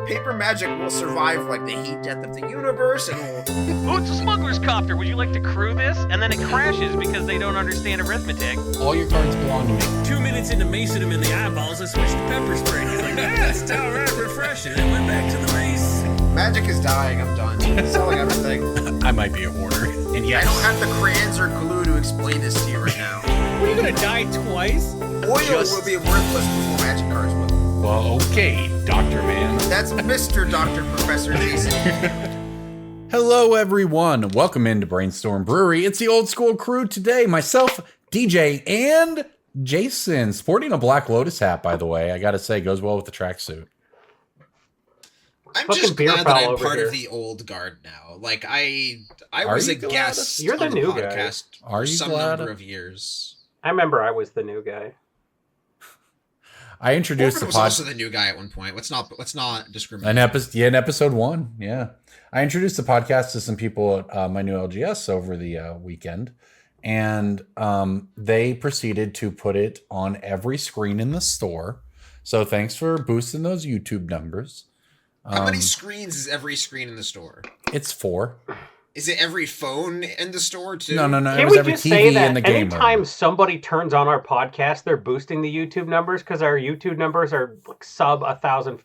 paper magic will survive like the heat death of the universe, and will... Oh, it's a smuggler's copter. Would you like to crew this? And then it crashes because they don't understand arithmetic. All your cards belong to me. 2 minutes into macing him in the eyeballs, I switched to pepper spray. He's like, that's all right, refreshing. And went back to the mace. Magic is dying. I'm done. Selling everything. I might be a hoarder. And yes, I don't have the crayons or glue to explain this to you right now. What, are you gonna die twice? Oil will be worthless before magic cards will. well, okay, Dr. Man. That's Mr. Dr. Professor Jason. Hello, everyone. Welcome into Brainstorm Brewery. It's the old school crew today. Myself, DJ, and Jason. Sporting a Black Lotus hat, by the way. I gotta say, goes well with the tracksuit. I'm Fucking just beer glad that pal I'm over part here. of the old guard now. Like, I Are was you a glad? guest You're the on new the guy. podcast Are for you some glad? number of years. I remember I was the new guy. I introduced Corbin was the also the new guy at one point. Let's not discriminate. in episode 1, yeah. I introduced the podcast to some people at my new LGS over the weekend, and they proceeded to put it on every screen in the store. So thanks for boosting those YouTube numbers. How many screens is every screen in the store? It's 4. Is it every phone in the store too? No. It Can was we every just TV say in that the game anytime room. somebody turns on our podcast, they're boosting the YouTube numbers because our YouTube numbers are like sub 1,000.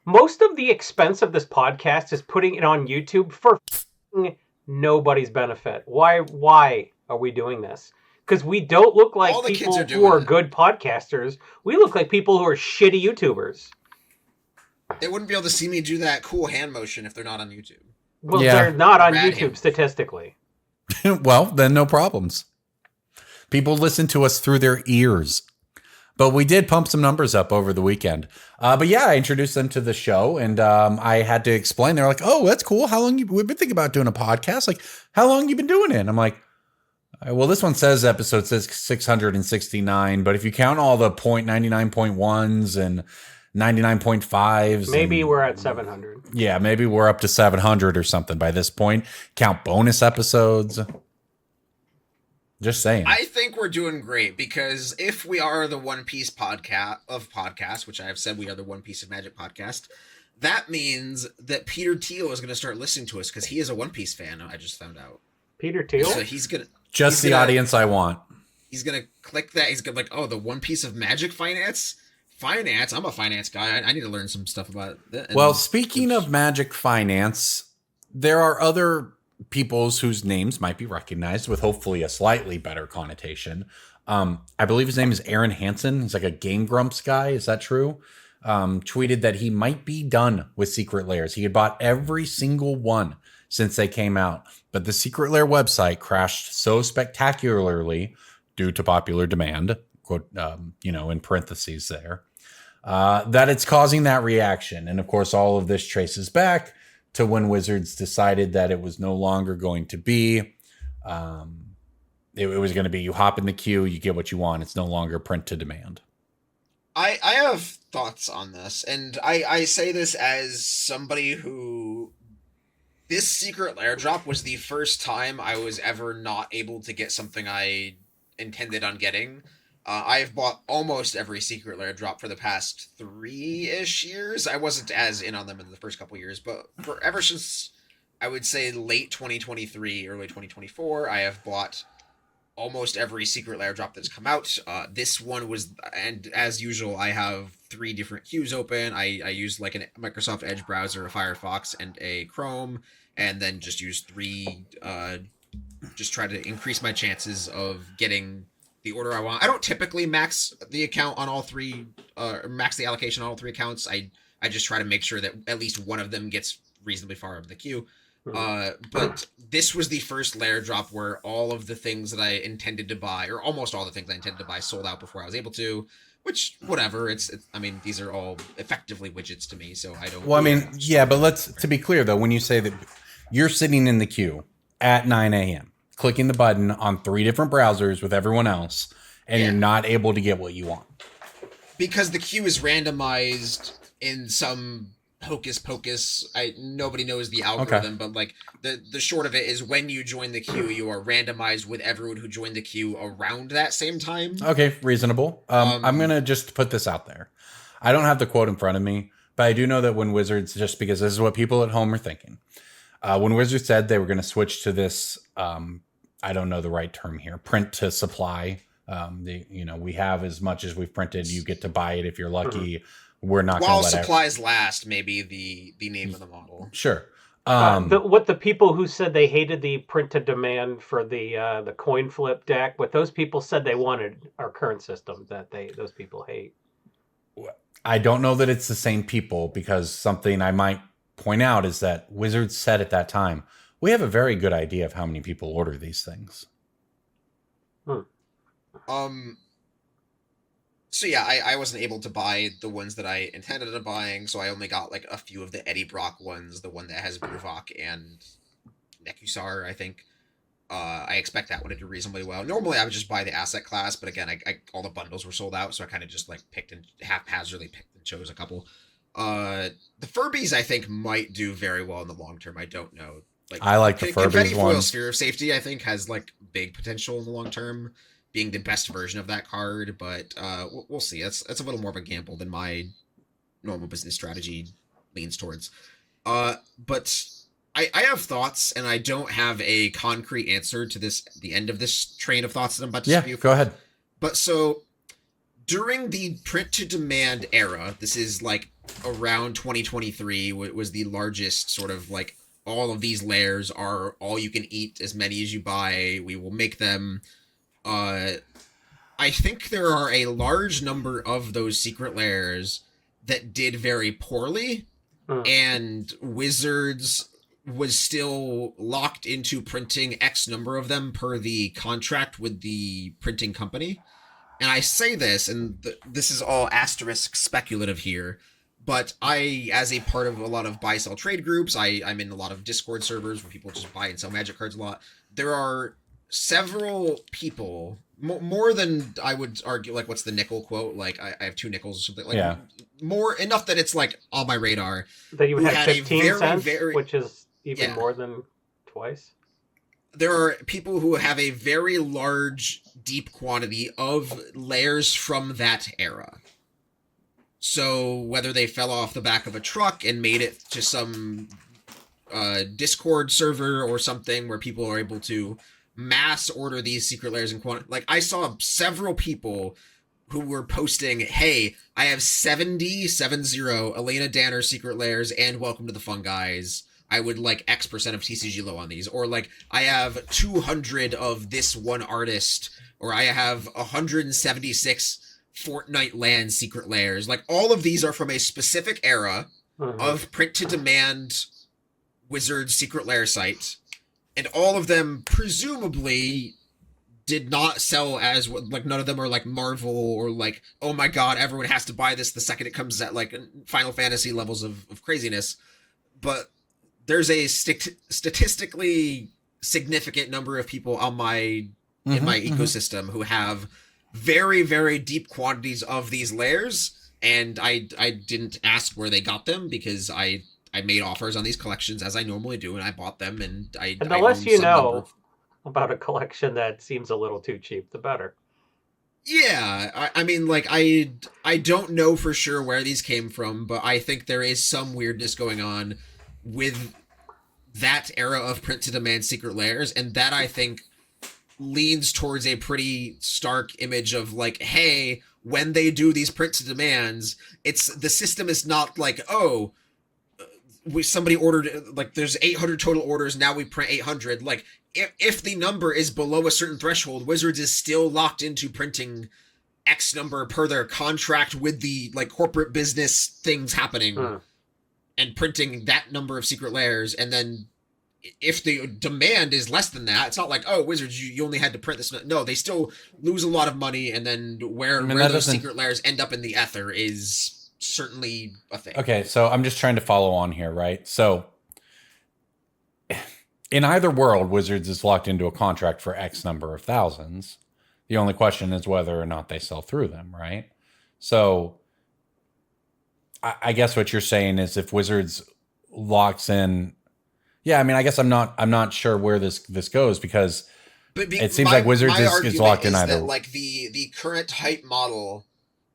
Most of the expense of this podcast is putting it on YouTube for nobody's benefit. Why are we doing this? Because we don't look like All the kids people are who doing are it. good podcasters. We look like people who are shitty YouTubers. They wouldn't be able to see me do that cool hand motion if they're not on YouTube. Well, Yeah. they're not on Rad YouTube him. statistically. Well, then no problems. People listen to us through their ears. But we did pump some numbers up over the weekend. But yeah, I introduced them to the show, and I had to explain. They're like, "Oh, that's cool. How long we've been thinking about doing a podcast? Like, how long you been doing it?" And I'm like, "Well, this one says episode says 669, but if you count all the 0.99.1s and 99.5s, Maybe and, we're at 700. yeah, maybe we're up to 700 or something by this point. Count bonus episodes." Just saying. I think we're doing great because if we are the One Piece podcast, which I have said we are the One Piece of Magic podcast, that means that Peter Thiel is going to start listening to us because he is a One Piece fan. I just found out. Peter Thiel? So he's gonna Just the gonna- audience I want. He's gonna click that. He's gonna be like, oh, the One Piece of Magic finance. I'm a finance guy. I need to learn some stuff about that. Well, speaking of magic finance, there are other peoples whose names might be recognized with hopefully a slightly better connotation. I believe his name is Aaron Hansen. He's like a Game Grumps guy. Is that true? Tweeted that he might be done with Secret Lairs. He had bought every single one since they came out, but the Secret Lair website crashed so spectacularly due to popular demand, quote, in parentheses there, that it's causing that reaction. And of course, all of this traces back to when Wizards decided that it was no longer going to be, it was going to be you hop in the queue, you get what you want. It's no longer print to demand. I have thoughts on this, and I say this as somebody who this Secret Lair drop was the first time I was ever not able to get something I intended on getting. I've bought almost every Secret Lair drop for the past 3-ish years. I wasn't as in on them in the first couple years, but ever since, I would say, late 2023, early 2024, I have bought almost every Secret Lair drop that's come out. This one was, and as usual, I have 3 different queues open. I use like a Microsoft Edge browser, a Firefox, and a Chrome, and then just use 3, just try to increase my chances of getting the order I want. I don't typically max the account on all 3, max the allocation on all 3 accounts. I just try to make sure that at least one of them gets reasonably far up the queue. But this was the first lair drop where all of the things that I intended to buy, or almost all the things I intended to buy, sold out before I was able to. Which, whatever. I mean, these are all effectively widgets to me, so I don't. Well, I mean, yeah, but to be clear though, when you say that you're sitting in the queue at 9 a.m. clicking the button on 3 different browsers with everyone else, and you're not able to get what you want. Because the queue is randomized in some hocus pocus. Nobody knows the algorithm, but like the short of it is when you join the queue, you are randomized with everyone who joined the queue around that same time. Okay, reasonable. I'm going to just put this out there. I don't have the quote in front of me, But I do know that when Wizards, just because this is what people at home are thinking, when Wizards said they were going to switch to this, I don't know the right term here, print to supply. We have as much as we've printed. You get to buy it if you're lucky. We're not going to let supplies last, maybe the name of the model. Sure. What the people who said they hated the print to demand for the coin flip deck, what those people said they wanted our current system that those people hate. I don't know that it's the same people, because something I might point out is that Wizards said at that time, we have a very good idea of how many people order these things. So yeah, I wasn't able to buy the ones that I intended on buying, so I only got like a few of the Eddie Brock ones, the one that has Bruvok and Nekusar, I think. I expect that one to do reasonably well. Normally I would just buy the asset class, but again, I all the bundles were sold out, so I kind of just like picked and haphazardly picked and chose a couple. The Furbies I think might do very well in the long term. I don't know. I like the Furbies Confetti Foil one. Sphere of Safety I think has like big potential in the long term, being the best version of that card, but we'll see. That's a little more of a gamble than my normal business strategy leans towards. But I have thoughts, and I don't have a concrete answer to the end of this train of thoughts that I'm about to spew. Go ahead. But so during the print to demand era, this is like around 2023 was the largest sort of like, all of these layers are all you can eat, as many as you buy, we will make them. I think there are a large number of those secret lairs that did very poorly, and Wizards was still locked into printing X number of them per the contract with the printing company. And I say this, and this is all asterisk speculative here, but I, as a part of a lot of buy-sell trade groups, I'm in a lot of Discord servers where people just buy and sell Magic cards a lot. There are several people, more than I would argue, like, what's the nickel quote? Like, I have 2 nickels or something. Like, more, enough that it's, like, on my radar. That you would have 15 cents, which is even more than twice. There are people who have a very large, deep quantity of layers from that era. So whether they fell off the back of a truck and made it to some Discord server or something where people are able to mass order these secret lairs in quantity. Like, I saw several people who were posting, hey, I have 70 Elena Danner secret lairs and Welcome to the Fun Guys. I would like X% of TCG low on these. Or like, I have 200 of this one artist, or I have 176 Fortnite land secret lairs. Like, all of these are from a specific era of print to demand Wizards secret lair site, and all of them presumably did not sell as, like, none of them are like Marvel or like, oh my god, everyone has to buy this the second it comes at like Final Fantasy levels of craziness. But there's a statistically significant number of people on in my ecosystem who have very, very deep quantities of these lairs, and I didn't ask where they got them, because I made offers on these collections as I normally do, and I bought them, and the less you know about a collection that seems a little too cheap, the better. Yeah, I mean, like, I don't know for sure where these came from, but I think there is some weirdness going on with that era of print to demand secret lairs, and that I think leans towards a pretty stark image of like, hey, when they do these print to demands, it's the system is not like, oh, somebody ordered, like, there's 800 total orders, now we print 800. Like, if the number is below a certain threshold, Wizards is still locked into printing X number per their contract with the like corporate business things happening, and printing that number of secret lairs. And then if the demand is less than that, it's not like, oh, Wizards, you only had to print this. No, they still lose a lot of money, and then where those secret lairs end up in the ether is certainly a thing. Okay, so I'm just trying to follow on here, right? So in either world, Wizards is locked into a contract for X number of thousands. The only question is whether or not they sell through them, right? So I guess what you're saying is if Wizards locks in, yeah, I mean, I guess I'm not sure where this goes, because it seems like Wizards is locked in either. That, like, the current hype model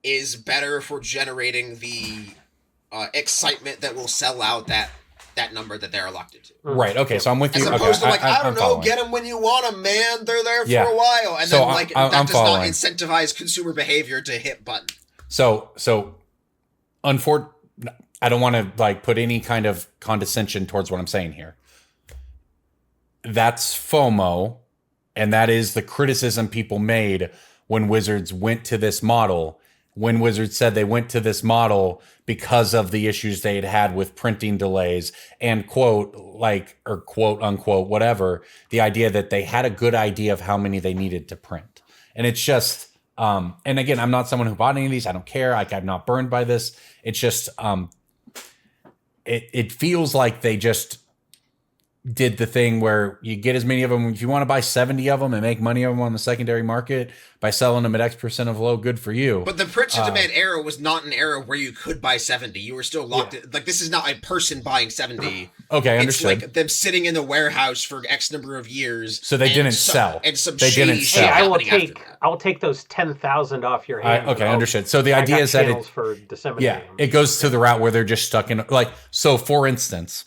is better for generating the excitement that will sell out that number that they're locked into. Right. Okay. So I'm with you. As opposed to like, I don't I'm know, following. get them when you want them, man. They're there for Yeah. a while, and So then like I'm that does following. not incentivize consumer behavior to hit button. So I don't want to like put any kind of condescension towards what I'm saying here. That's FOMO, and that is the criticism people made when Wizards went to this model. When Wizards said they went to this model because of the issues they had had with printing delays and quote unquote, whatever, the idea that they had a good idea of how many they needed to print. And it's just, and again, I'm not someone who bought any of these. I don't care. Like, I'm not burned by this. It's just, it feels like they just did the thing where you get as many of them. If you want to buy 70 of them and make money on them on the secondary market by selling them at X% of low, good for you. But the print to demand era was not an era where you could buy 70. You were still locked in. Like, this is not a person buying 70. Okay, It's understood. like them sitting in the warehouse for X number of years. So they and didn't some- sell. And some They didn't shady sell. shit Hey, happening after that. I will take those 10,000 off your hand. Okay, understood. So the idea is that it, for disseminating them. it goes to the route where they're just stuck in, like, so for instance,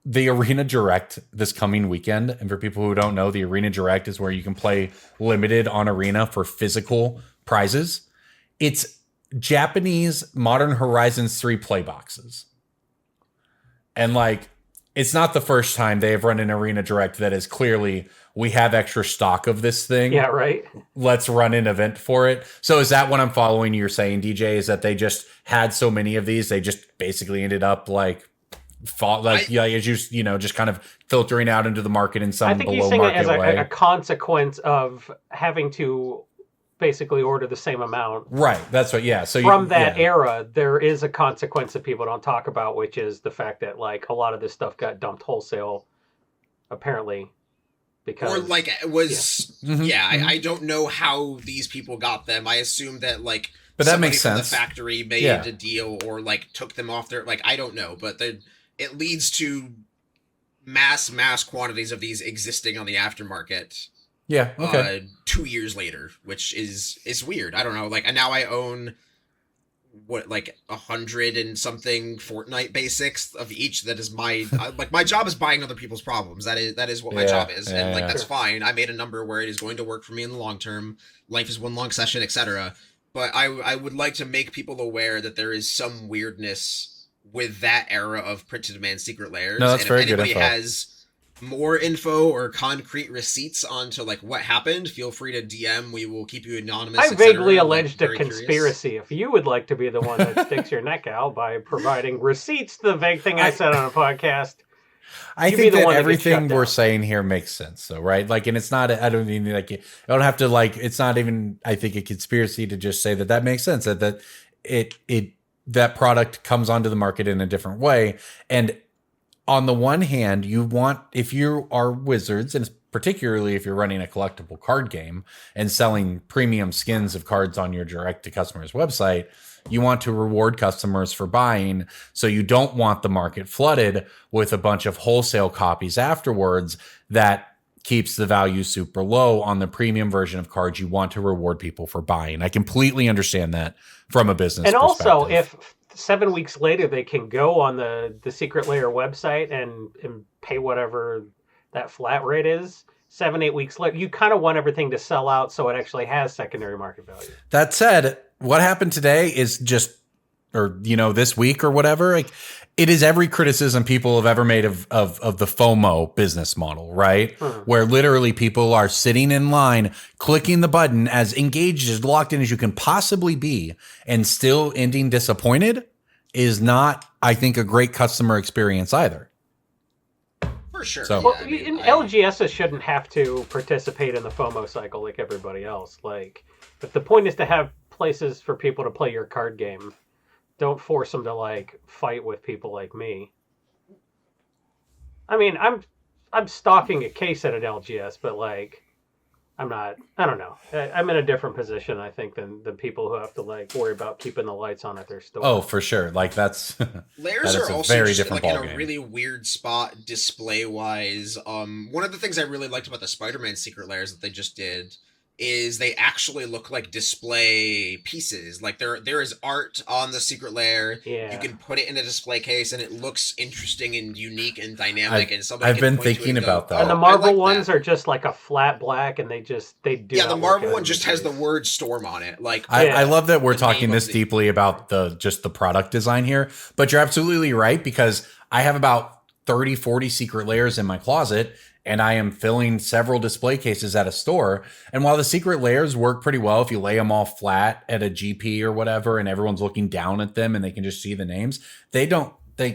the Arena Direct this coming weekend, and for people who don't know, the Arena Direct is where you can play limited on Arena for physical prizes. It's Japanese Modern Horizons 3 play boxes. And like, it's not the first time they have run an Arena Direct that is clearly, we have extra stock of this thing. Yeah, right. Let's run an event for it. So is that what I'm following you're saying, DJ, is that they just had so many of these, they just basically ended up like, just kind of filtering out into the market in I some think he's below saying it market as way. a consequence of having to basically order the same amount. Right. That's what. Yeah. So From that era, there is a consequence that people don't talk about, which is the fact that like a lot of this stuff got dumped wholesale, apparently, because Or like it was, Mhm, I don't know how these people got them. I assume that like, But that somebody makes from sense. The factory made Yeah. a deal or like took them off their I don't know, but it leads to mass quantities of these existing on the aftermarket. Yeah. Okay. 2 years later, which is weird. I don't know. Like, and now I own what, like 100 and something Fortnite basics of each. That is my my job is buying other people's problems. That is what my Yeah, job is, yeah, and like yeah. that's fine. I made a number where it is going to work for me in the long term. Life is one long session, etc. But I would like to make people aware that there is some weirdness with that era of print to demand Secret Lairs. No, that's and very if good anybody info. has more info or concrete receipts onto like what happened, feel free to DM. We will keep you anonymous. I et cetera. vaguely I'm, alleged a very curious. conspiracy. If you would like to be the one that sticks your neck out by providing receipts to the vague thing I said on a podcast, I you be think the that one that gets everything shut we're down. saying here makes sense, though, right? Like, and it's not. I don't even like. I don't have to like. It's not even. I think a conspiracy to just say that makes sense. That product comes onto the market in a different way, and on the one hand, you want, if you are Wizards, and particularly if you're running a collectible card game and selling premium skins of cards on your direct to customers website, you want to reward customers for buying. So you don't want the market flooded with a bunch of wholesale copies afterwards that keeps the value super low on the premium version of cards. You want to reward people for buying. I completely understand that from a business and also perspective. if 7 weeks later they can go on the Secret Lair website and pay whatever that flat rate is, 7-8 weeks later, you kind of want everything to sell out so it actually has secondary market value. That said, what happened today is just, or this week or whatever, like, it is every criticism people have ever made of the FOMO business model, right? Where literally people are sitting in line, clicking the button, as engaged, as locked in as you can possibly be, and still ending disappointed is not, I think, a great customer experience either. For sure. So- Well, I mean, LGSs shouldn't have to participate in the FOMO cycle like everybody else. Like, if the point is to have places for people to play your card game, don't force them to like fight with people like me. I mean, I'm stalking a case at an LGS, but like, I'm not. I don't know. I'm in a different position, I think, than people who have to like worry about keeping the lights on at their store. Oh, for sure. Like, that's Lairs That is are a also very just different like in ballgame. a really weird spot display wise. One of the things I really liked about the Spider-Man Secret Lairs that they just did is they actually look like display pieces. Like there is art on the Secret Lair. Yeah. You can put it in a display case, and it looks interesting and unique and dynamic. I've been thinking about that. And the Marvel ones are just like a flat black, and they do. Yeah, the Marvel one just has the word Storm on it. Like I love that we're the talking name this of the- deeply about the product design here, but you're absolutely right, because I have about 30, 40 Secret Lairs in my closet, and I am filling several display cases at a store. And while the Secret Lairs work pretty well if you lay them all flat at a GP or whatever, and everyone's looking down at them and they can just see the names, I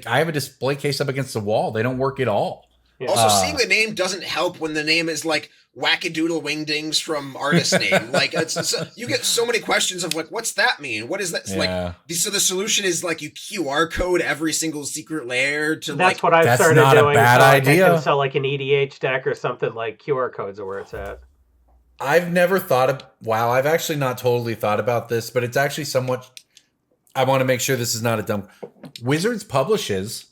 have a display case up against the wall. They don't work at all. Yeah. Also, seeing the name doesn't help when the name is like Wackadoodle Wingdings from artist name. Like you get so many questions of like, what's that mean? What is that? Yeah. So the solution is like you QR code every single Secret Lair to That's like. what I've That's started not a doing. bad so I idea. can sell like an EDH deck or something, like QR codes are where it's at. I've never thought of, wow, I've actually not totally thought about this, but it's actually somewhat, I want to make sure this is not a dumb. Wizards publishes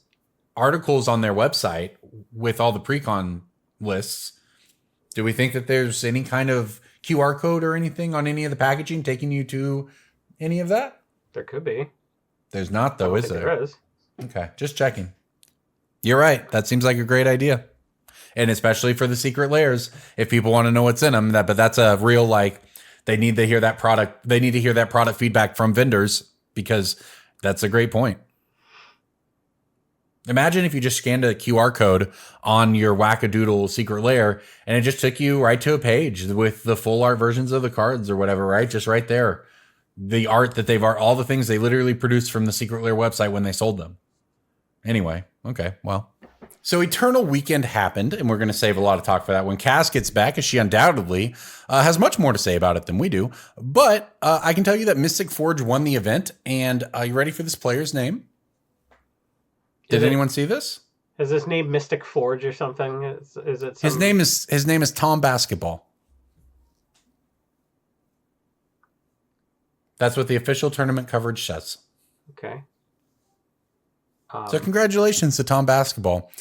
articles on their website with all the pre-con lists. Do we think that there's any kind of QR code or anything on any of the packaging taking you to any of that? There could be. There's not, though, is there? There is. Okay, just checking. You're right. That seems like a great idea. And especially for the Secret Lairs, if people want to know what's in them, but that's a real, like, they need to hear that product. They need to hear that product feedback from vendors, because that's a great point. Imagine if you just scanned a QR code on your Wackadoodle Secret Lair and it just took you right to a page with the full art versions of the cards or whatever, right? Just right there. The art that all the things they literally produced from the Secret Lair website when they sold them. Anyway, okay, well. So Eternal Weekend happened, and we're going to save a lot of talk for that when Cass gets back, as she undoubtedly has much more to say about it than we do. But I can tell you that Mystic Forge won the event, and are you ready for this player's name? Did anyone see this? Is his name Mystic Forge or something? Is it? His name is Tom Basketball. That's what the official tournament coverage says. Okay. So congratulations to Tom Basketball.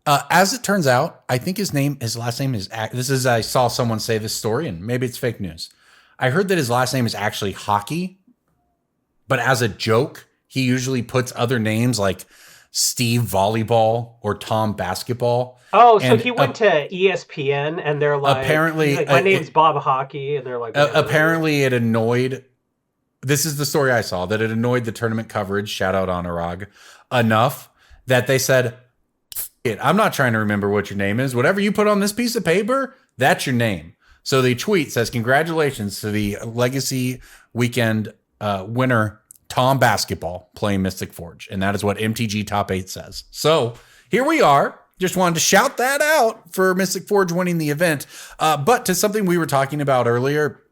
As it turns out, I think his last name is. I saw someone say this story, and maybe it's fake news. I heard that his last name is actually Hockey, but as a joke, he usually puts other names like Steve Volleyball or Tom Basketball. Oh, so he went to ESPN, and they're like, apparently, my name's Bob Hockey, and they're like, apparently it annoyed. This is the story I saw, that it annoyed the tournament coverage. Shout out Anurag, enough that they said, I'm not trying to remember what your name is. Whatever you put on this piece of paper, that's your name. So the tweet says, congratulations to the Legacy Weekend winner, Tom Basketball, playing Mystic Forge. And that is what MTG Top 8 says. So here we are. Just wanted to shout that out for Mystic Forge winning the event. But to something we were talking about earlier,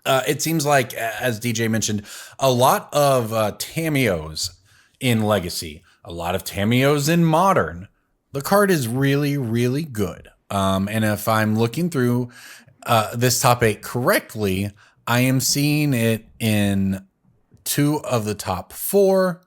it seems like, as DJ mentioned, a lot of Tamios in Legacy, a lot of Tamios in Modern. The card is really, really good. And if I'm looking through this top 8 correctly, I am seeing it in 2 of the top 4.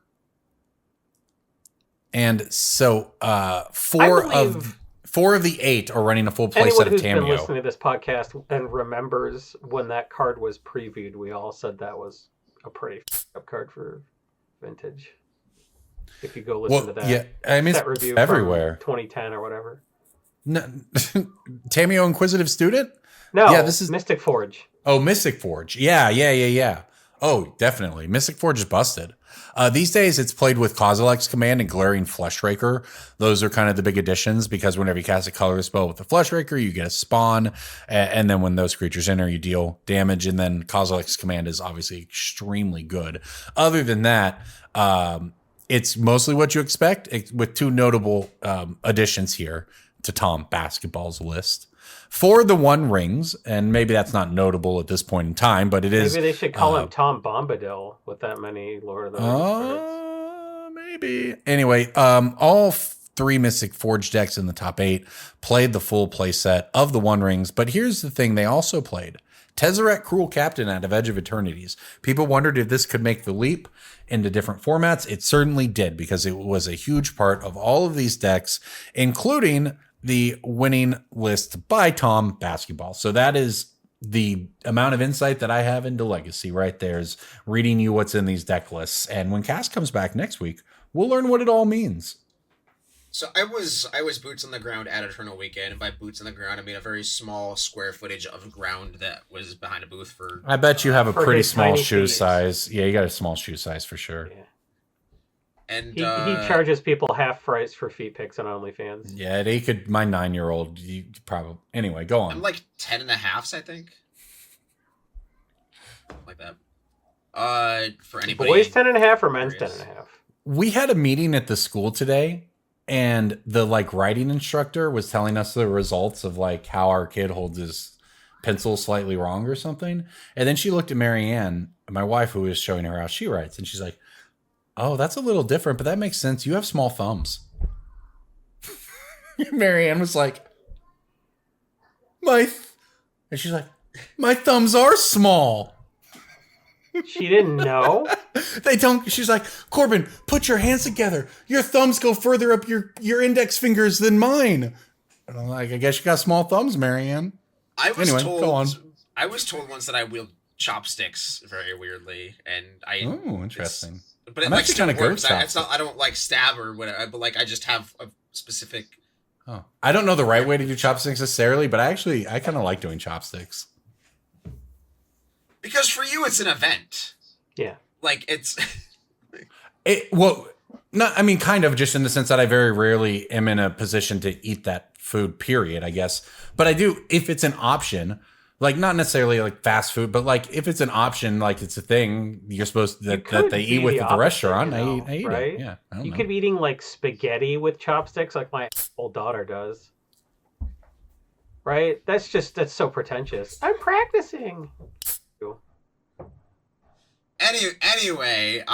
And so 4 of the 8 are running a full play set of anyone who's been Tameo. listening to this podcast and remembers when that card was previewed, we all said that was a pretty up card for Vintage. If you go listen to that, yeah, I mean, that review everywhere. from 2010 or whatever. No, Tameo Inquisitive Student? No, Yeah, this is Mystic Forge. Oh, Mystic Forge. Yeah. Oh, definitely. Mystic Forge is busted. These days, it's played with Kozilek's Command and Glaring Fleshraker. Those are kind of the big additions, because whenever you cast a colorless spell with the Fleshraker, you get a spawn. And then when those creatures enter, you deal damage. And then Kozilek's Command is obviously extremely good. Other than that, it's mostly what you expect, with 2 notable additions here to Tom Basketball's list. For the One Rings, and maybe that's not notable at this point in time, but it is. Maybe they should call him Tom Bombadil with that many Lord of the Rings cards. Maybe. Anyway, all 3 Mystic Forge decks in the top 8 played the full play set of the One Rings, but here's the thing: they also played Tezzeret Cruel Captain out of Edge of Eternities. People wondered if this could make the leap into different formats. It certainly did, because it was a huge part of all of these decks, including the winning list by Tom Basketball. So that is the amount of insight that I have into Legacy right there is reading you what's in these deck lists. And when Cass comes back next week, we'll learn what it all means. So I was boots on the ground at Eternal Weekend, and by boots on the ground I mean a very small square footage of ground that was behind a booth for. I bet you have a pretty small tiny shoe feet. size. Yeah, you got a small shoe size for sure. Yeah. And He charges people half price for feet pics on OnlyFans. Yeah, they could. My 9-year-old, you probably. Anyway, go on. I'm like 10.5s, I think. Like that. For anybody. Boys 10.5 or men's curious. 10.5? We had a meeting at the school today, and the writing instructor was telling us the results of how our kid holds his pencil slightly wrong or something. And then she looked at Marianne, my wife, who was showing her how she writes, and she's like, "Oh, that's a little different, but that makes sense. You have small thumbs." Marianne was like, and she's like, "My thumbs are small." She didn't know. They don't. She's like, "Corbin, put your hands together. Your thumbs go further up your index fingers than mine." And I'm like, "I guess you got small thumbs, Marianne." I was Anyway, told. go on. I was told once that I wield chopsticks very weirdly, and I. Oh, interesting. But it I'm like actually still kinda good works. with It's not. I don't like stab or whatever. But I just have a specific. Oh, I don't know the right way to do chopsticks necessarily, but I kind of like doing chopsticks. Because for you, it's an event. Yeah. Like it's. Kind of just in the sense that I very rarely am in a position to eat that food, period, I guess. But I do, if it's an option, not necessarily fast food, but if it's an option, it's a thing you're supposed that they eat with at the restaurant, I eat right? it. Yeah. I don't You know. could be eating spaghetti with chopsticks like my old daughter does. Right? That's so pretentious. I'm practicing. Anyway,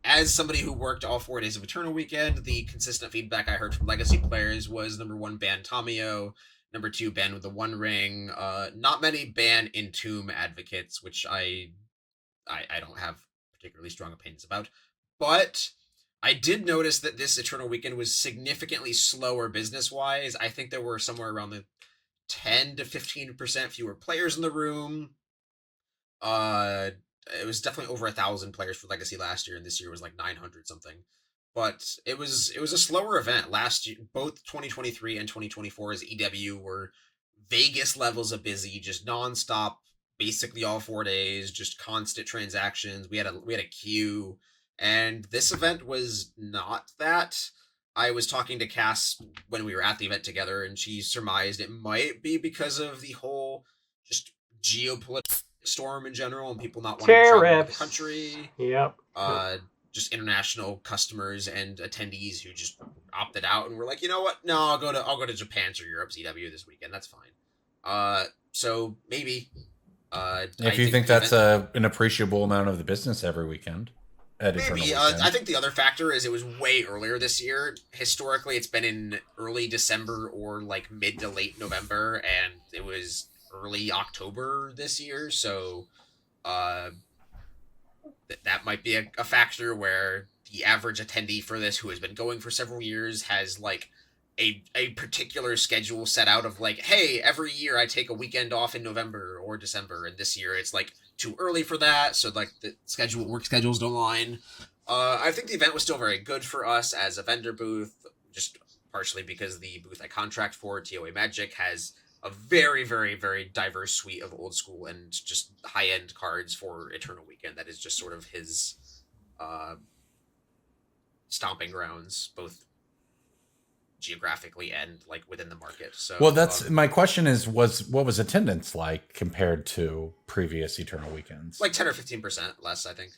as somebody who worked all 4 days of Eternal Weekend, the consistent feedback I heard from Legacy players was number 1, ban Tomio, number 2, ban with the One Ring. Not many ban Entomb advocates, which I don't have particularly strong opinions about. But I did notice that this Eternal Weekend was significantly slower business-wise. I think there were somewhere around the 10 to 15% fewer players in the room. It was definitely over 1,000 players for Legacy last year, and this year was 900 something. But it was a slower event last year. Both 2023 and 2024 as EW were Vegas levels of busy, just nonstop, basically all 4 days, just constant transactions. We had a queue, and this event was not that. I was talking to Cass when we were at the event together, and she surmised it might be because of the whole just geopolitical storm in general and people not wanting to travel to the country. Yep. Just international customers and attendees who just opted out and were like, you know what? No, I'll go to Japan or Europe's EW this weekend. That's fine. So maybe. If you think that's an appreciable amount of the business every weekend. Maybe. I think the other factor is it was way earlier this year. Historically, it's been in early December or mid to late November, and it was early October this year, so that might be a factor where the average attendee for this, who has been going for several years, has a particular schedule set out of hey, every year I take a weekend off in November or December, and this year it's too early for that, so the work schedules don't align. I think the event was still very good for us as a vendor booth, just partially because the booth I contract for, TOA Magic, has a very, very, very diverse suite of old school and just high-end cards for Eternal Weekend. That is just sort of his stomping grounds, both geographically and within the market. So, well, that's my question what was attendance like compared to previous Eternal Weekends? 10 or 15% less, I think.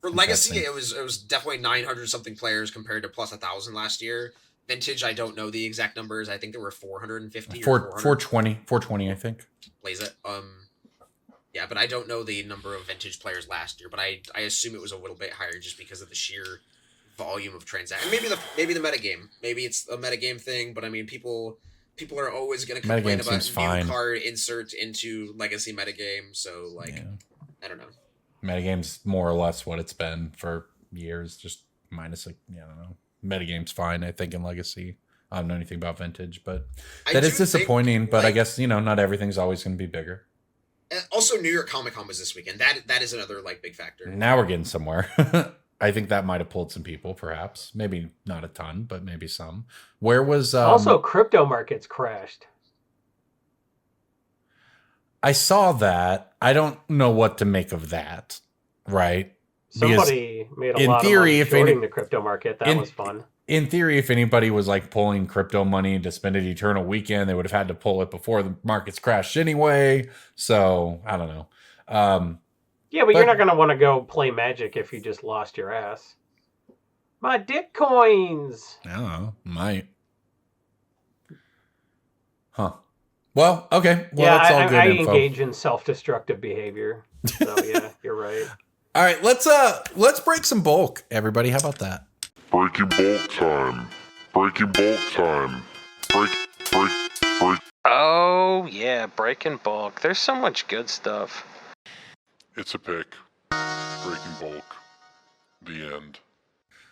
For Legacy, it was definitely 900 something players compared to plus 1,000 last year. Vintage, I don't know the exact numbers. I think there were 450 or 420, I think. Plays it. Yeah, but I don't know the number of vintage players last year, but I assume it was a little bit higher just because of the sheer volume of transactions. Maybe the metagame. Maybe it's a metagame thing, but I mean people are always going to complain about new card insert into Legacy metagame, so I don't know. Metagame's more or less what it's been for years, just minus I don't know. Metagame's fine, I think, in Legacy. I don't know anything about Vintage, but I that is do disappointing. think, But I like- guess, not everything's always going to be bigger. Also, New York Comic Con was this weekend. That is another like big factor. Now we're getting somewhere. I think that might have pulled some people, perhaps. Maybe not a ton, but maybe some. Where was... Also, crypto markets crashed. I saw that. I don't know what to make of that, right? Somebody made a in lot theory, of if money any- shorting the crypto market. That was fun. In theory, if anybody was like pulling crypto money to spend an eternal weekend, they would have had to pull it before the markets crashed anyway. So I don't know. Yeah, but you're not going to want to go play Magic if you just lost your ass. My dick coins! I don't know. Might. Huh. Well, okay. Well, Yeah, that's all good I info. engage in self-destructive behavior. So yeah, you're right. All right, let's break some bulk, everybody. How about that? Breaking bulk time. Breaking bulk time. Break. Oh, yeah, breaking bulk. There's so much good stuff. It's a pick. Breaking bulk. The end.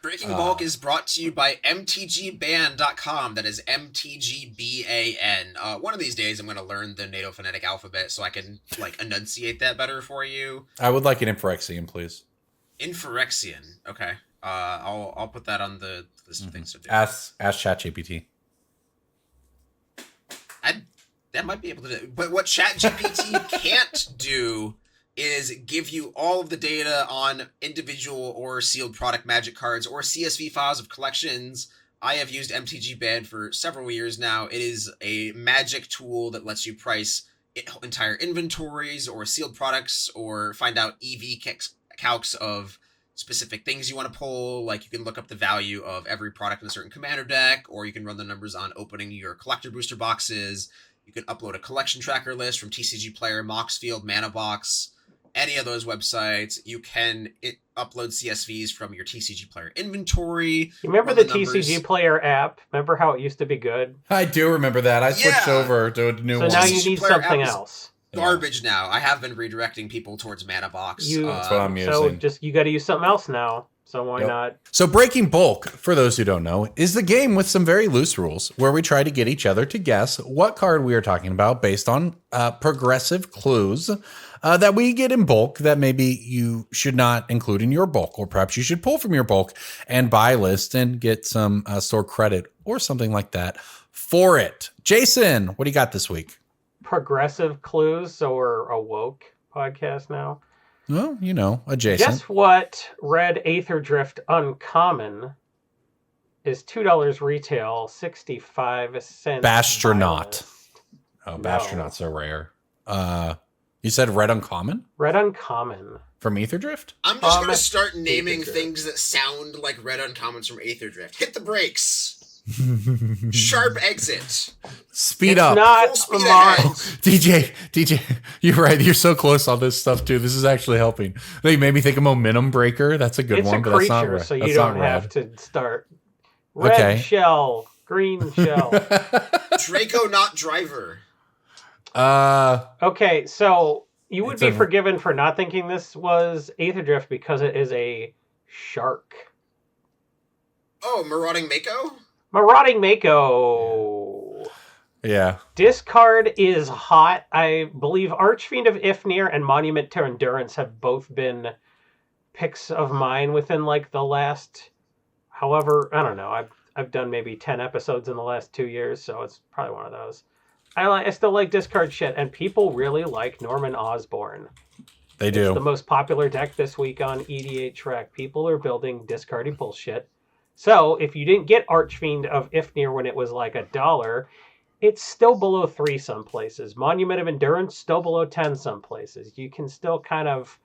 Breaking Bulk is brought to you by mtgban.com. That is MTGBAN. One of these days, I'm going to learn the NATO phonetic alphabet so I can like enunciate that better for you. I would like an Inferexian, please. Inferexian. Okay. I'll put that on the list of things to do. Ask ChatGPT. That might be able to do. But what ChatGPT can't do is give you all of the data on individual or sealed product magic cards or CSV files of collections. I have used MTG Band for several years now. It is a magic tool that lets you price entire inventories or sealed products or find out EV calcs of specific things you want to pull. Like you can look up the value of every product in a certain commander deck, or you can run the numbers on opening your collector booster boxes. You can upload a collection tracker list from TCG Player, Moxfield, Manabox, any of those websites. You can upload CSVs from your TCG Player inventory. You remember the TCG Player app? Remember how it used to be good? I do remember that. I switched Yeah. over to a new So one. now TCG you need Player something app is else. Garbage now. I have been redirecting people towards Manabox. That's what I'm So using. just you got to use something else now. So why Yep. not? So Breaking Bulk, for those who don't know, is the game with some very loose rules where we try to get each other to guess what card we are talking about based on progressive clues that we get in bulk that maybe you should not include in your bulk, or perhaps you should pull from your bulk and buy list and get some store credit or something like that for it. Jason, what do you got this week? Progressive clues, so we're a woke podcast now. Well, adjacent. Guess what? Red Aether Drift Uncommon is $2 retail, 65 cents. Bastronaut. Oh, No. Bastronauts are rare. You said Red Uncommon Red Uncommon. from Aether Drift? I'm just going to start naming Aether Drift. things that sound like red uncommons from Aether Drift. Hit the brakes. Sharp exit. Speed It's up. not Full speed Mars. ahead. DJ, you're right. You're so close on this stuff too. This is actually helping. They made me think of Momentum Breaker. That's a good It's one, a but that's not creature, red. so That's you not don't have red. to start. Red Okay. shell, green shell. Draco, not driver. Okay, so you would It's be a- forgiven for not thinking this was Aether Drift because it is a shark. Oh, Marauding Mako? Marauding Mako. Yeah. Discard is hot. I believe Archfiend of Ifnir and Monument to Endurance have both been picks of mine within like the last, however, I don't know. I've done maybe 10 episodes in the last 2 years, so it's probably one of those. I still like discard shit, and people really like Norman Osborn. They It's the do. most popular deck this week on EDH Track. People are building discardy bullshit. So if you didn't get Archfiend of Ifnir when it was like $1, it's still below 3 some places. Monument of Endurance still below 10 some places. You can still kind of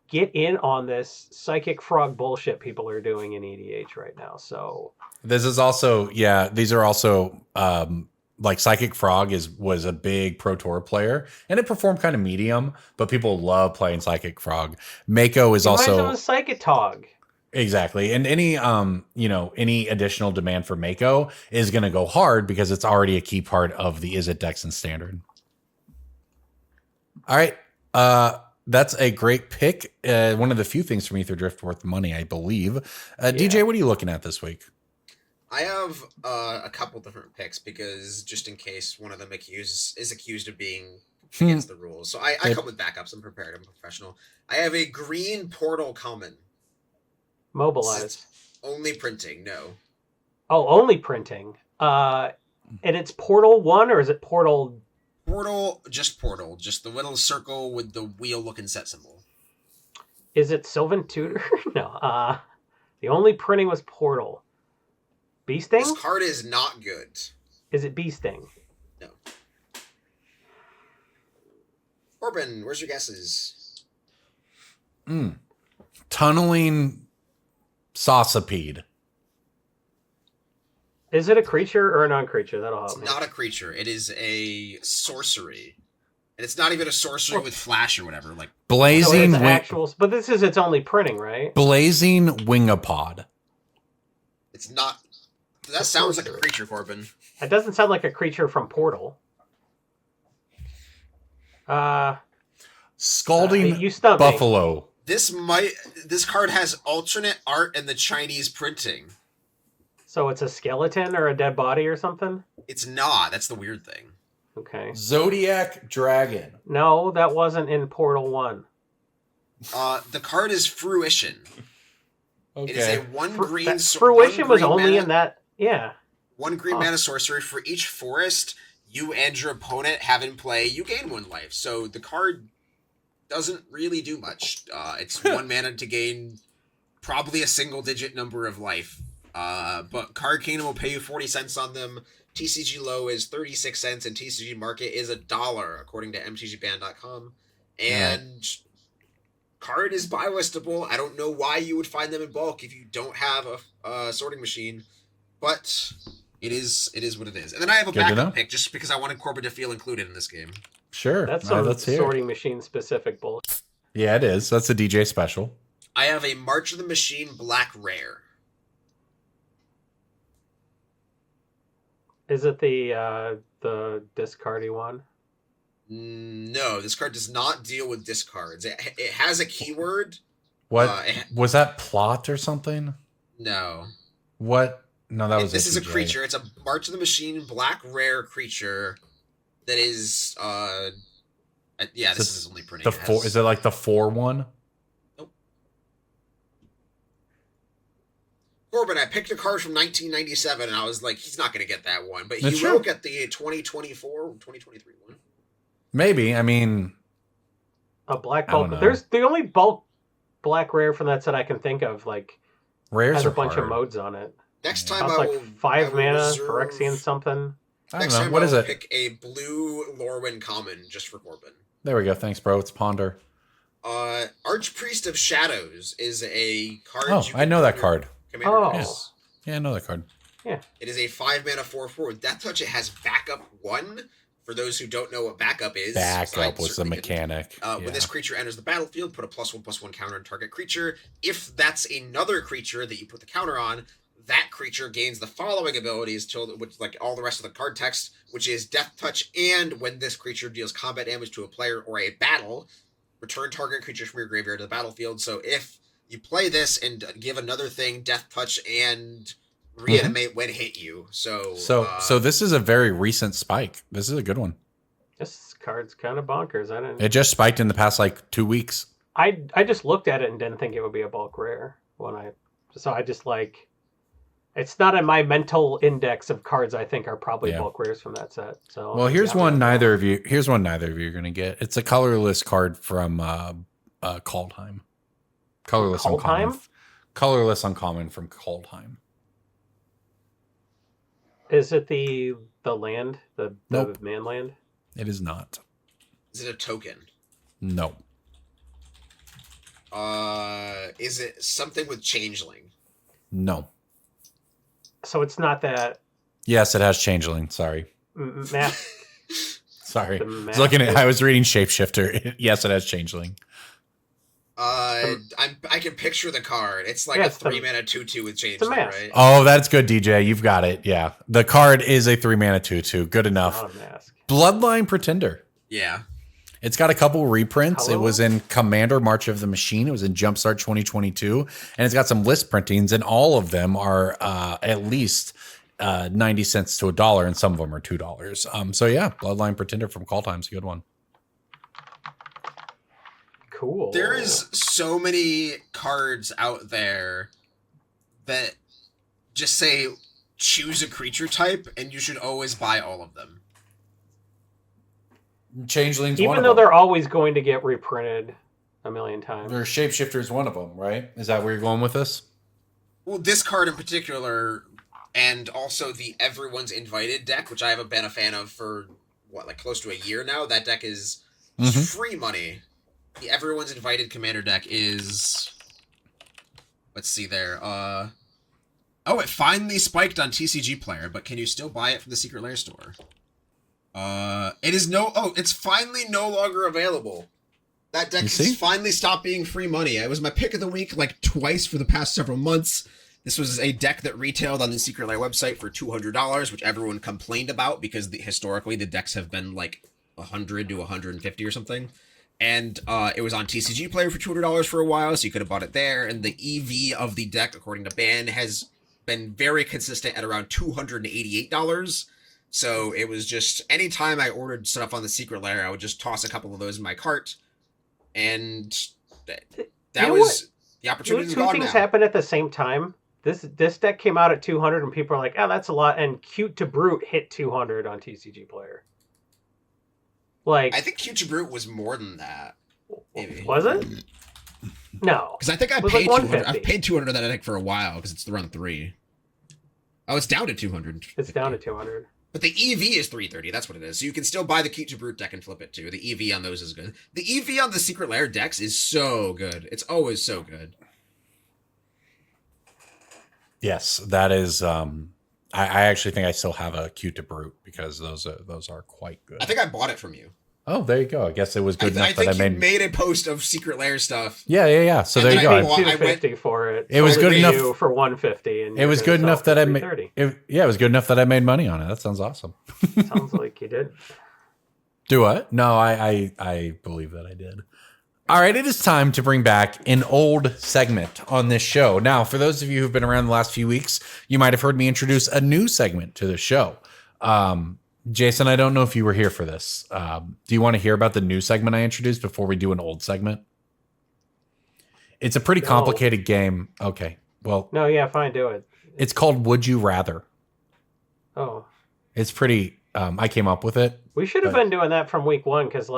get in on this psychic frog bullshit people are doing in EDH right now. So This is also, these are also like Psychic Frog was a big Pro Tour player, and it performed kind of medium, but people love playing Psychic Frog. Mako is reminds also them of Psychotog. exactly, and any any additional demand for Mako is going to go hard because it's already a key part of the Izzet decks and Standard. All right, that's a great pick. One of the few things from Aether Drift worth money, I believe. DJ, what are you looking at this week? I have a couple different picks because just in case one of them is accused of being against the rules. So I come with backups. I'm prepared. I'm professional. I have a green portal common. Mobilize. Only printing, no. Oh, only printing. And it's Portal 1 or is it Portal? Portal. Just the little circle with the wheel looking set symbol. Is it Sylvan Tutor? No. The only printing was Portal. Bee Sting? This card is not good. Is it Bee Sting? No. Corbin, where's your guesses? Tunneling Saucepede. Is it a creature or a non-creature? That'll help It's me. not a creature. It is a sorcery. And it's not even a sorcery with flash or whatever. Like Blazing So it's but this is its only printing, right? Blazing Wingapod. it's not. That sounds like a creature, Corbin. It doesn't sound like a creature from Portal. Scalding you stumped me. Buffalo. This card has alternate art and the Chinese printing. So it's a skeleton or a dead body or something? It's not. That's the weird thing. Okay. Zodiac Dragon. No, that wasn't in Portal 1. The card is Fruition. Okay. It is a one green. Fruition was only in that. Yeah. One green mana sorcery. For each forest you and your opponent have in play, you gain 1 life. So the card doesn't really do much. It's 1 mana to gain probably a single-digit number of life. But Card Kingdom will pay you 40 cents on them. TCG low is 36 cents, and TCG market is $1, according to mtgband.com. And card is buy listable. I don't know why you would find them in bulk if you don't have a sorting machine, but it is what it is. And then I have a backup pick just because I wanted Corbin to feel included in this game. Sure. That's some sorting machine specific bullshit. Yeah, it is. That's a DJ special. I have a March of the Machine Black Rare. Is it the discardy one? No, this card does not deal with discards. It has a keyword. What was that plot or something? No. What? No, that was. This is a creature. It's a March of the Machine Black Rare creature that is. Yeah, this is only printing. Is it like the 4/1? Nope. Corbin, I picked a card from 1997, and I was like, he's not going to get that one, but he will get the 2024, 2023 one. Maybe. I mean, a black bulk. There's the only bulk black rare from that set I can think of. Like, rares has a bunch hard. of modes on it. Next time I will 5 mana, Phyrexian something. I don't know. What is it? Pick a blue Lorwyn common just for Corbin. There we go. Thanks, bro. It's Ponder. Archpriest of Shadows is a card. Oh, I know that card. Yes. Yeah, I know that card. Yeah. It is a 5 mana 4/4 with Death Touch. It has backup 1. For those who don't know what backup is, backup was the mechanic. When this creature enters the battlefield, put a +1/+1 counter on target creature. If that's another creature that you put the counter on, that creature gains the following abilities, which like all the rest of the card text, which is Death Touch, and when this creature deals combat damage to a player or a battle, return target creature from your graveyard to the battlefield. So if you play this and give another thing Death Touch and reanimate when hit you. So this is a very recent spike. This is a good one. This card's kind of bonkers. It just spiked in the past like 2 weeks. I just looked at it and didn't think it would be a bulk rare so I just like, it's not in my mental index of cards I think are probably bulk rares from that set. So well, here's one neither of you are going to get. It's a colorless card from Kaldheim. Colorless uncommon. Colorless uncommon from Kaldheim. Is it the land? The Nope. man land? It is not. Is it a token? No. Is it something with Changeling? No. So it's not that. Yes, it has Changeling. Sorry. Math. Sorry. I was reading Shapeshifter. Yes, it has Changeling. I can picture the card. It's like a 3 mana 2/2 with Changeling, right? Oh, that's good, DJ. You've got it. Yeah. The card is a 3 mana 2/2. Good enough. Not a mask. Bloodline Pretender. Yeah. It's got a couple reprints. Hello? It was in Commander March of the Machine. It was in Jumpstart 2022. And it's got some list printings, and all of them are at least 90 cents to $1, and some of them are $2. So yeah, Bloodline Pretender from Call Time's a good one. Cool. There is so many cards out there that just say choose a creature type, and you should always buy all of them. Changeling's Even one of though them. they're always going to get reprinted a million times. Or Shapeshifter's one of them, right? Is that where you're going with this? Well, this card in particular, and also the Everyone's Invited deck, which I haven't been a fan of for, close to a year now. That deck is free money. The Everyone's Invited Commander deck is... Let's see there. Oh, it finally spiked on TCG Player, but can you still buy it from the Secret Lair store? It's finally no longer available. That deck has finally stopped being free money. It was my pick of the week twice for the past several months. This was a deck that retailed on the Secret Lair website for $200, which everyone complained about because historically the decks have been $100 to $150 or something. And it was on TCG Player for $200 for a while, so you could have bought it there. And the EV of the deck, according to Ban, has been very consistent at around $288. So it was just, anytime I ordered stuff on the Secret Lair, I would just toss a couple of those in my cart. And that was, the opportunity is gone now. Two things happened at the same time. This deck came out at 200, and people are like, oh, that's a lot. And Cute to Brute hit 200 on TCG Player. I think Cute to Brute was more than that. Maybe. Was it? No. Because I think I paid $200. I've paid $200 on that deck for a while because it's the run 3. Oh, it's down to $200. It's down to $200. But the EV is $330. That's what it is. So you can still buy the Cute to Brute deck and flip it too. The EV on those is good. The EV on the Secret Lair decks is so good. It's always so good. Yes, that is. I actually think I still have a Cute to Brute because those are quite good. I think I bought it from you. Oh, there you go. I guess it was good enough I that I think you made a post of Secret Lair stuff. Yeah. So there you go. I paid $250 for it. It was good enough for $150, and it was good enough that I made. It was good enough that I made money on it. That sounds awesome. Sounds like you did. Do what? No, I believe that I did. All right, it is time to bring back an old segment on this show. Now, for those of you who've been around the last few weeks, you might have heard me introduce a new segment to the show. Jason, I don't know if you were here for this. Do you want to hear about the new segment I introduced before we do an old segment? It's a pretty complicated game. Okay, well. No, yeah, fine, do it. It's called Would You Rather. Oh. It's pretty, I came up with it. We should have been doing that from week one because,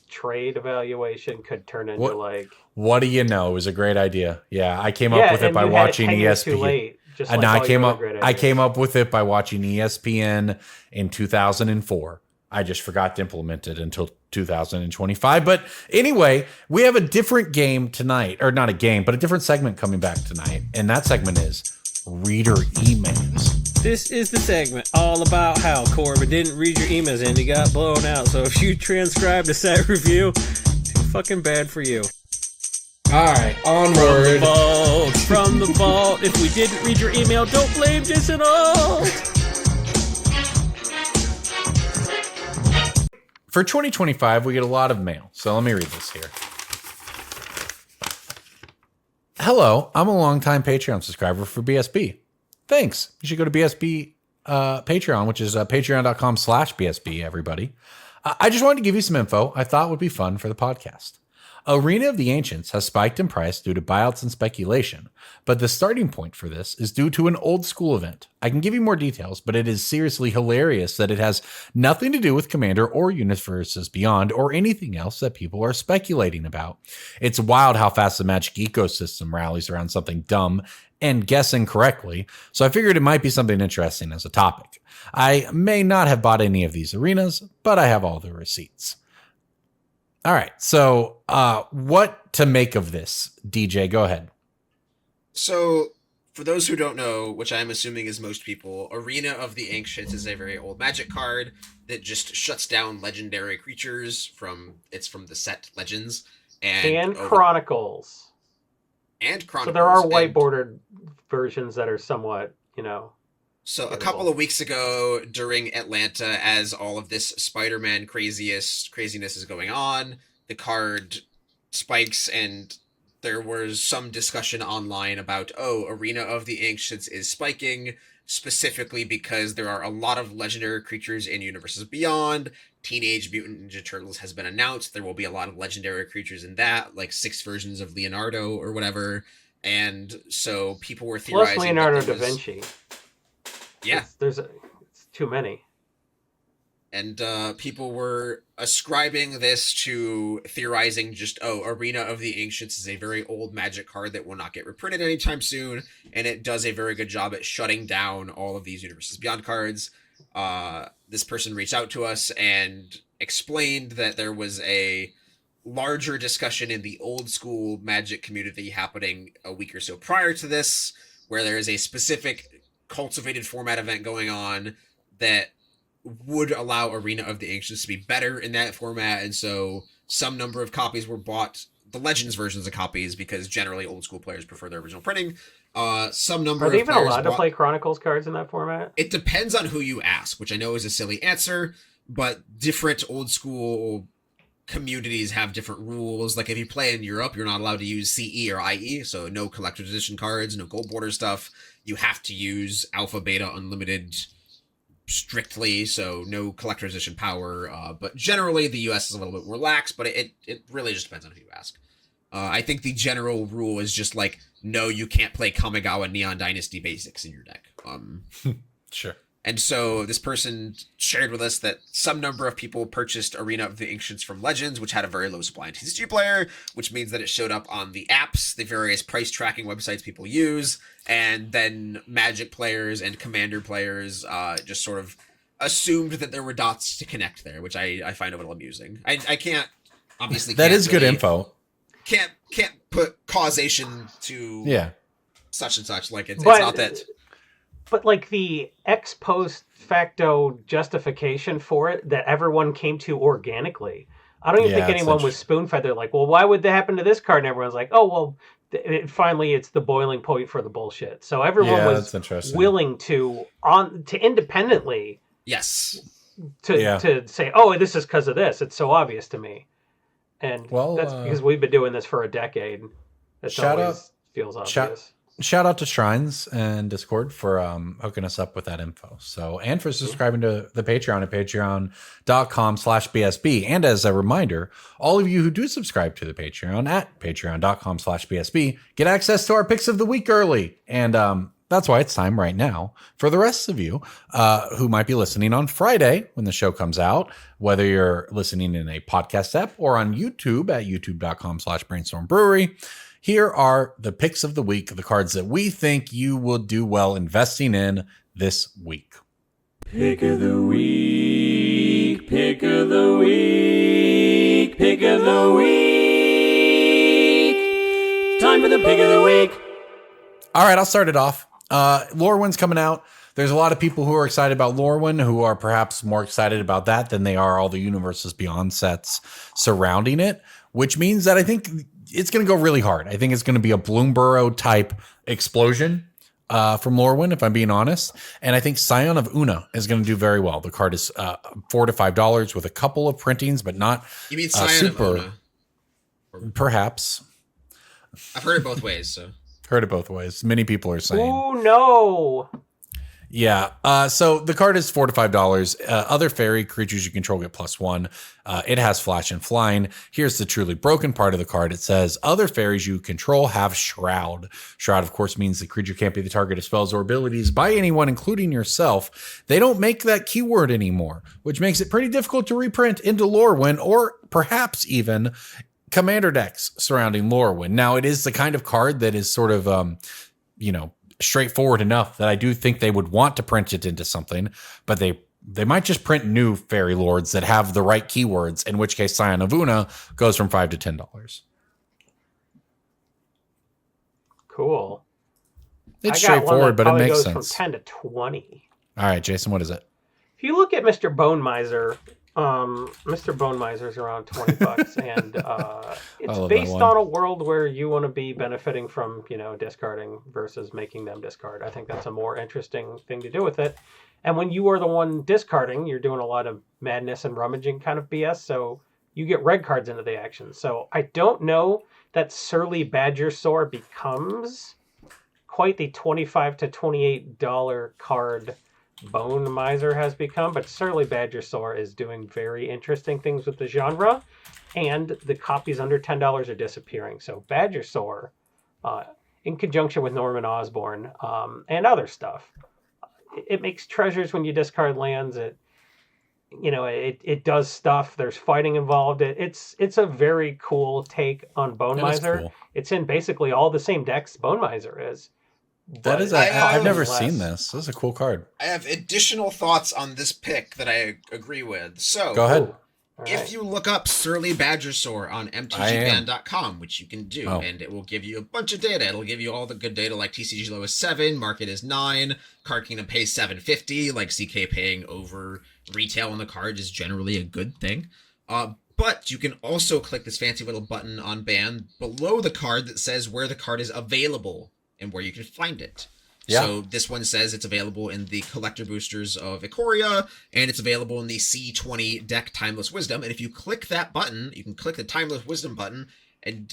trade evaluation could turn into, What do you know? It was a great idea. Yeah, I came up with it by watching ESPN. I came up with it by watching ESPN in 2004. I just forgot to implement it until 2025. But anyway, we have a different game tonight, or not a game, but a different segment coming back tonight. And that segment is reader emails. This is the segment all about how Corbin didn't read your emails and he got blown out. So if you transcribed a set review, too fucking bad for you. All right, onward. From the vault. If we didn't read your email, don't blame Jason Alt. For 2025, we get a lot of mail. So let me read this here. Hello, I'm a longtime Patreon subscriber for BSB. Thanks. You should go to BSB Patreon, which is patreon.com/BSB, everybody. I just wanted to give you some info I thought would be fun for the podcast. Arena of the Ancients has spiked in price due to buyouts and speculation, but the starting point for this is due to an old school event. I can give you more details, but it is seriously hilarious that it has nothing to do with Commander or Universes Beyond or anything else that people are speculating about. It's wild how fast the Magic ecosystem rallies around something dumb and guessing correctly, so I figured it might be something interesting as a topic. I may not have bought any of these arenas, but I have all the receipts. All right, so what to make of this? DJ, go ahead. So, for those who don't know, which I'm assuming is most people, Arena of the Ancients is a very old Magic card that just shuts down legendary creatures from the set Legends. And Chronicles. And Chronicles. So there are white-bordered versions that are somewhat, So a couple of weeks ago during Atlanta, as all of this Spider-Man craziness is going on, the card spikes and there was some discussion online about, Arena of the Ancients is spiking, specifically because there are a lot of legendary creatures in Universes Beyond. Teenage Mutant Ninja Turtles has been announced. There will be a lot of legendary creatures in that, like 6 versions of Leonardo or whatever. And so people were theorizing. Plus Leonardo da Vinci. Yeah. It's too many. And people were ascribing this to theorizing just, Arena of the Ancients is a very old Magic card that will not get reprinted anytime soon, and it does a very good job at shutting down all of these Universes Beyond cards. This person reached out to us and explained that there was a larger discussion in the old school Magic community happening a week or so prior to this, where there is a specific cultivated format event going on that would allow Arena of the Ancients to be better in that format, and so some number of copies were bought, the Legends versions of copies, because generally old school players prefer their original printing. Some number Are they of even players allowed to play Chronicles cards in that format? It depends on who you ask, which I know is a silly answer, but different old school communities have different rules. Like if you play in Europe, you're not allowed to use CE or IE, so no collector's edition cards, no gold border stuff. You have to use Alpha, Beta, Unlimited strictly, so no collector's edition power. But generally, the US is a little bit more lax, but it really just depends on who you ask. I think the general rule is just like, no, you can't play Kamigawa Neon Dynasty basics in your deck. Sure. And so this person shared with us that some number of people purchased Arena of the Ancients from Legends, which had a very low supply in TCG Player, which means that it showed up on the apps, the various price tracking websites people use, and then Magic players and Commander players just sort of assumed that there were dots to connect there, which I find a little amusing. I can't, obviously That can't is good really- info. Can't put causation to such and such. Like it's not that... But like the ex post facto justification for it that everyone came to organically. I don't even think anyone was spoon fed. They're like, well, why would that happen to this card? And everyone's like, oh, well, finally it's the boiling point for the bullshit. So everyone was willing to independently. Yes. To say, oh, this is because of this. It's so obvious to me. And that's because we've been doing this for a decade. It always feels obvious. Shout out to Shrines and Discord for hooking us up with that info. So, and for subscribing to the Patreon at patreon.com/BSB. And as a reminder, all of you who do subscribe to the Patreon at patreon.com/BSB get access to our picks of the week early. And that's why it's time right now for the rest of you who might be listening on Friday when the show comes out, whether you're listening in a podcast app or on YouTube at youtube.com/Brainstorm Brewery. Here are the picks of the week, the cards that we think you will do well investing in this week. Pick of the week, pick of the week, pick of the week. Time for the pick of the week. All right, I'll start it off. Lorwyn's coming out. There's a lot of people who are excited about Lorwyn who are perhaps more excited about that than they are all the Universes Beyond sets surrounding it, which means that I think it's going to go really hard. I think it's going to be a Bloomborough type explosion from Lorwyn, if I'm being honest. And I think Scion of Una is going to do very well. The card is $4 to $5 with a couple of printings, but not you mean Scion of Una? Perhaps. I've heard it both ways, so. Heard it both ways. Many people are saying. Oh, no. Yeah. So the card is $4 to $5. Other fairy creatures you control get +1. It has flash and flying. Here's the truly broken part of the card. It says other fairies you control have Shroud. Shroud, of course, means the creature can't be the target of spells or abilities by anyone, including yourself. They don't make that keyword anymore, which makes it pretty difficult to reprint into Lorwyn or perhaps even commander decks surrounding Lorwyn. Now, it is the kind of card that is sort of, straightforward enough that I do think they would want to print it into something, but they might just print new fairy lords that have the right keywords, in which case Scion of Una goes from $5 to $10. Cool. It's straightforward, but it makes sense. From 10 to 20. All right, Jason, what is it? If you look at Mr. Bone Miser, Mr. Bone Miser's around $20, and it's love based that one. on a world where you want to be benefiting from, discarding versus making them discard. I think that's a more interesting thing to do with it. And when you are the one discarding, you're doing a lot of madness and rummaging kind of BS, so you get red cards into the action. So I don't know that Surly Badgersaur becomes quite the $25 to $28 card Bone Miser has become, but Surly Badgersaur is doing very interesting things with the genre, and the copies under $10 are disappearing. So Badgersaur, in conjunction with Norman Osborn and other stuff, it makes treasures when you discard lands. It does stuff. There's fighting involved. It's a very cool take on Bone That is Miser. cool. It's in basically all the same decks Bone Miser is. That is, I've never seen this. This is a cool card. I have additional thoughts on this pick that I agree with. So Go ahead. if you look up Surly Badgersaur on mtgband.com, which you can do, and it will give you a bunch of data. It'll give you all the good data, like TCG low is 7, market is 9, Card Kingdom pays $7.50, like CK paying over retail on the card is generally a good thing. But you can also click this fancy little button on Band below the card that says where the card is available and where you can find it. Yeah. So this one says it's available in the collector boosters of Ikoria, and it's available in the C20 deck Timeless Wisdom. And if you click that button, you can click the Timeless Wisdom button. And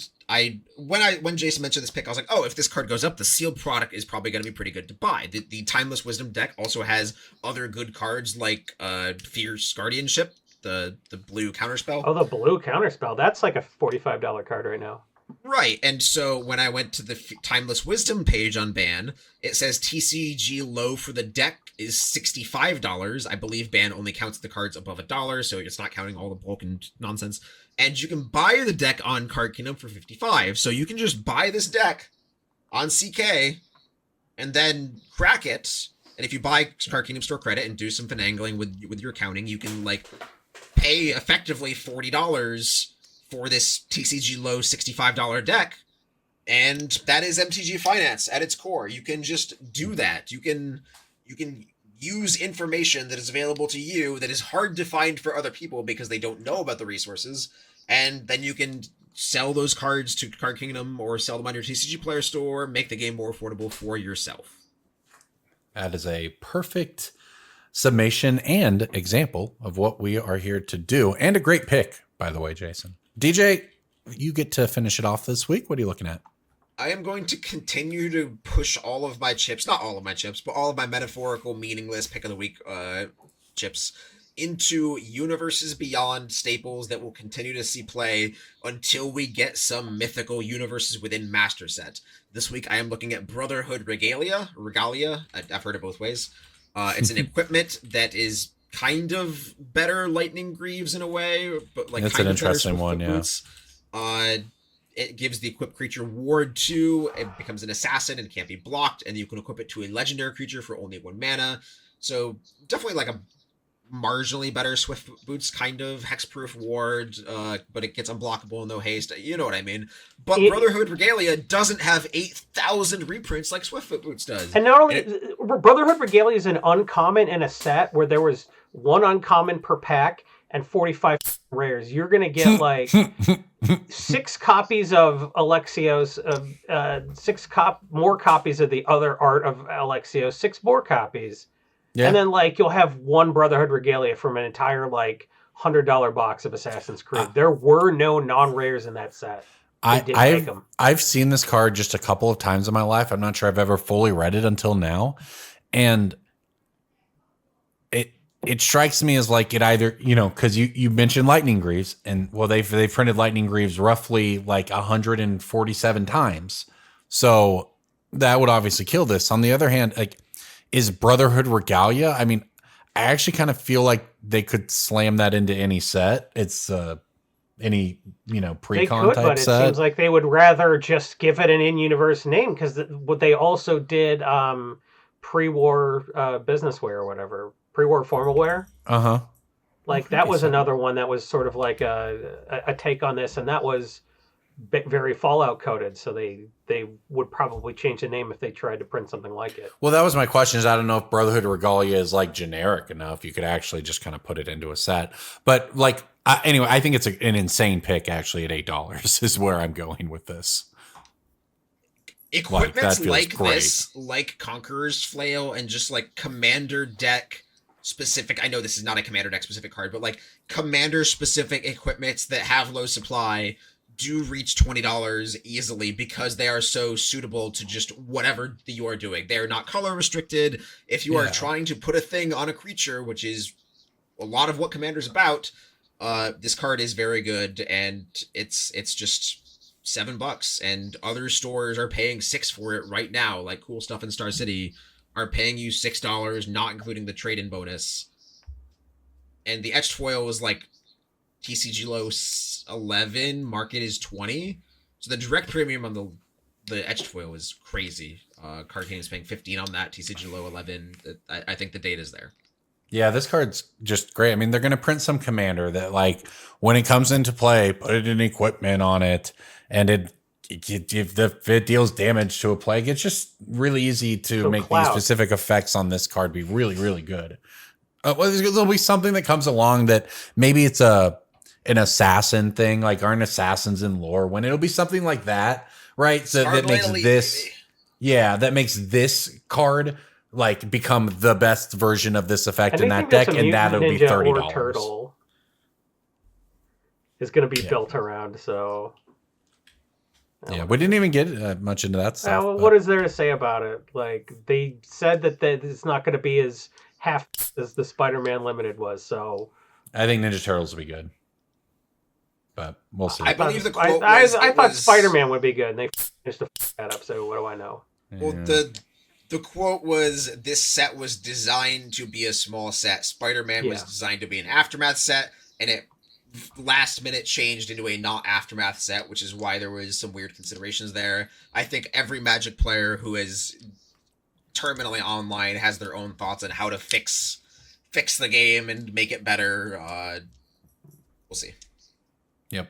when Jason mentioned this pick, I was like, oh, if this card goes up, the sealed product is probably going to be pretty good to buy. The Timeless Wisdom deck also has other good cards like Fierce Guardianship, the blue counterspell. Oh, the blue counterspell. That's like a $45 card right now. Right, and so when I went to the Timeless Wisdom page on Ban, it says TCG low for the deck is $65. I believe Ban only counts the cards above $1, so it's not counting all the bulk and nonsense. And you can buy the deck on Card Kingdom for $55, so you can just buy this deck on CK and then crack it. And if you buy Card Kingdom Store credit and do some finagling with your accounting, you can pay effectively $40 for this TCG low $65 deck, and that is MTG Finance at its core. You can just do that. You can use information that is available to you that is hard to find for other people because they don't know about the resources, and then you can sell those cards to Card Kingdom or sell them on your TCG Player Store, make the game more affordable for yourself. That is a perfect summation and example of what we are here to do, and a great pick, by the way, Jason. DJ, you get to finish it off this week. What are you looking at? I am going to continue to push all of my chips, not all of my chips, but all of my metaphorical, meaningless pick of the week chips into Universes Beyond staples that will continue to see play until we get some mythical Universes Within Master set. This week I am looking at Brotherhood Regalia. I've heard it both ways. It's an equipment that is kind of better Lightning Greaves in a way, but That's kind an of better interesting one, Swiftfoot yeah. Boots. It gives the equipped creature Ward 2, it becomes an assassin and can't be blocked, and you can equip it to a legendary creature for only 1 mana. So definitely a marginally better Swiftfoot Boots kind of hexproof ward, but it gets unblockable, no haste, you know what I mean. But Brotherhood Regalia doesn't have 8,000 reprints like Swiftfoot Boots does. And not only Brotherhood Regalia is an uncommon in a set where there was 1 uncommon per pack and 45 rares. You're gonna get 6 copies of Alexios, more copies of the other art of Alexios, 6 more copies. Yeah. And then you'll have 1 Brotherhood Regalia from an entire $100 box of Assassin's Creed. There were no non-rares in that set. I've seen this card just a couple of times in my life. I'm not sure I've ever fully read it until now. And it strikes me as it either, because you mentioned Lightning Greaves, and they printed Lightning Greaves roughly 147 times. So that would obviously kill this. On the other hand, is Brotherhood Regalia? I mean, I actually kind of feel like they could slam that into any set. It's any pre-con type but set. It seems like they would rather just give it an in-universe name, because what they also did pre-war businessware or whatever, pre-war formalware. That was another one that was sort of a take on this, and that was very Fallout coded, so they would probably change the name if they tried to print something like it. Well, that was my question. Is I don't know if Brotherhood Regalia is like generic enough. You could actually just kind of put it into a set. But like anyway, I think it's an insane pick. Actually, at $8 is where I'm going with this. Equipments feels like great. this, like Conqueror's Flail, and just like Commander Deck specific. I know this is not a Commander Deck specific card, but like Commander specific equipments that have low supply do reach $20 easily because they are so suitable to just whatever you are doing. They are not color restricted. If you are trying to put a thing on a creature, which is a lot of what Commander's about, this card is very good, and it's just $7, and other stores are paying $6 for it right now. Like Cool Stuff in Star City are paying you $6, not including the trade-in bonus. And the etched foil was like TCG low 11, market is 20. So the direct premium on the etched foil is crazy. Cardcane is paying 15 on that, TCG low 11. I think the data's there. Yeah, this card's just great. I mean, they're going to print some Commander that, like, when it comes into play, put it in equipment on it, and if it deals damage to a plague, it's just really easy to make these specific effects on this card be really, really good. Well, there'll be something that comes along that maybe it's an assassin thing, like aren't assassins in lore, when it'll be something like that, right? So that makes this, that makes this card like become the best version of this effect in that deck, and that'll be $30. Turtle is going to be built around, so. Yeah, we didn't even get much into that stuff. What is there to say about it? Like, they said that it's not going to be as half as the Spider-Man Limited was, so. I think Ninja Turtles will be good, but we'll see. I believe the quote was... I thought Spider-Man would be good, and they finished that up, so what do I know? Well, the quote was, this set was designed to be a small set. Spider-Man was designed to be an Aftermath set, and it last minute changed into a not Aftermath set, which is why there was some weird considerations there. I think every Magic player who is terminally online has their own thoughts on how to fix the game and make it better. We'll see. Yep.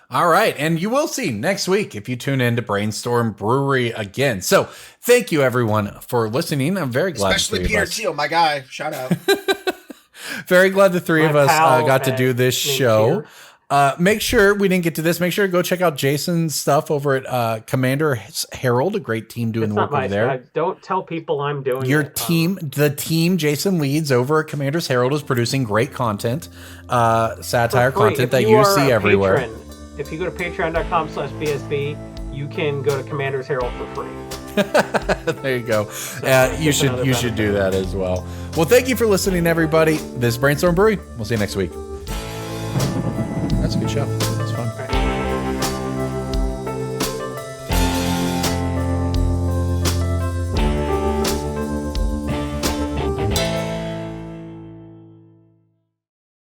All right. And you will see next week if you tune in to Brainstorm Brewery again. So thank you, everyone, for listening. I'm very glad. Especially Peter Thiel, my guy. Shout out. Very glad the three of us got to do this show. Make sure we didn't get to this. Make sure to go check out Jason's stuff over at Commander Herald, a great team doing the work over there. Don't tell people I'm doing your it. team. The team Jason leads over at Commander's Herald is producing great content, satire content that you see everywhere. Patron, if you go to patreon.com/BSB, you can go to Commander's Herald for free. There you go. You should do that as well. Well, thank you for listening, everybody. This is Brainstorm Brewery. We'll see you next week. That's a good show.